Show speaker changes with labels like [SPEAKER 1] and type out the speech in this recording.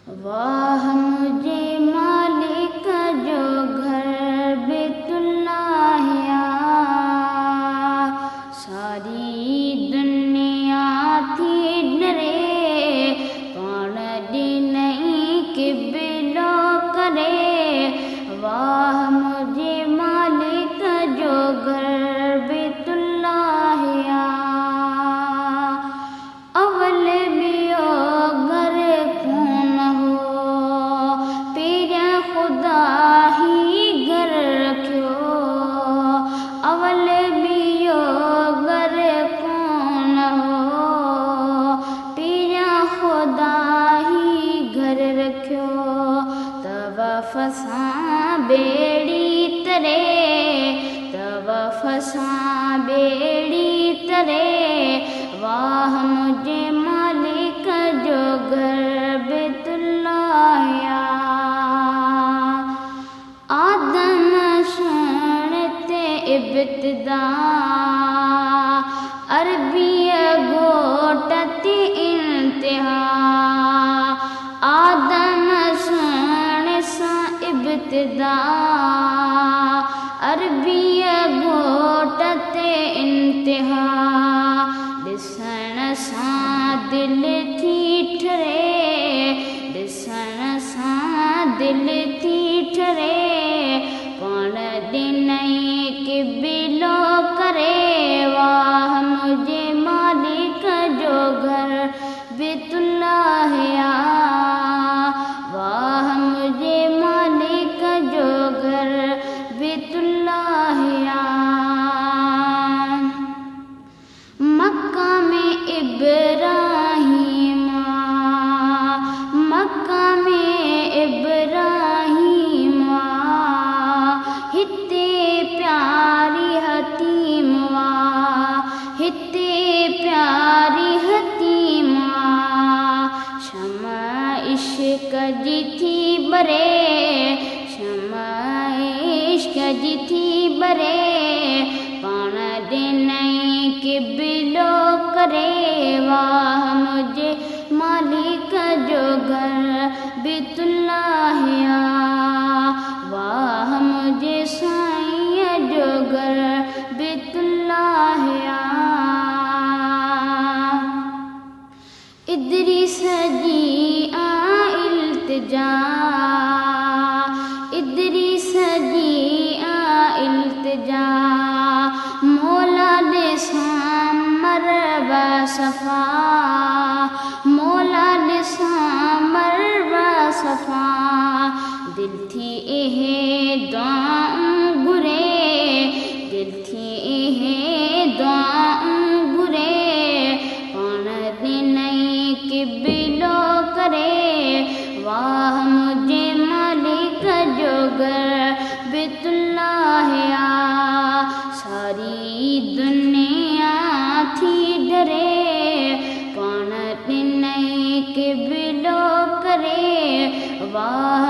[SPEAKER 1] वाह मुझे मालिक जो घर बैतुल्लाह, सारी दुनिया थी डरे पाण दी नहीं किबलो करे। वाह मुझे मालिक जो घर बैतुल्लाह, अवल बियो घर कौन हो पीर खुदा ही घर रखियो। अवल बियो घर कौन हो पीर खुदा ही घर रखियो। तब फसा बेड़ी तरे, तब फसा बेड़ी तरे। वाह मुझे मालिक जो घर बैतुल्लाह, आदम सुनते इब्तिदा अरबी गोटती इंतहा। आदम सुन सा इब्तिदा अरबी गोटते इंतहा। दिसन सा दिल थी ठरे, दिसन सा दिल थी ठरे। पाण दी नहीं किबलो करे। वाह मुझे मालिक जो घर बैतुल्लाह, वाह मुझे मालिक जो घर बैतुल्लाह। मक्का में इब्राहिम, मक्का में इब्राहिम हिते प्यारी हतीम, हिते प्यारी हतीम। शमा इश्क जी थी बरे, शमा इश्क जी थी बरे। पाण दे नहीं किबलो करे। वाह मुझे मालिक जो घर बैतुल्लाह, वाह मुझे साईं जो घर बैतुल्लाह। इदरीस जी इल्तिजा, इदरीस जी इल्तिजा। मौला दे मरवा सफा, मौला दे मरवा सफा। दिल थी एहे दुआऊं गुरे, दिल थी एहे दुआऊं गुरे। पाण दी नहीं किबलो करे। वाह मुझे मालिक जो घर बैतुल्लाह, सारी दुनिया थी डरे पाण दी नहीं किबलो करे। वाह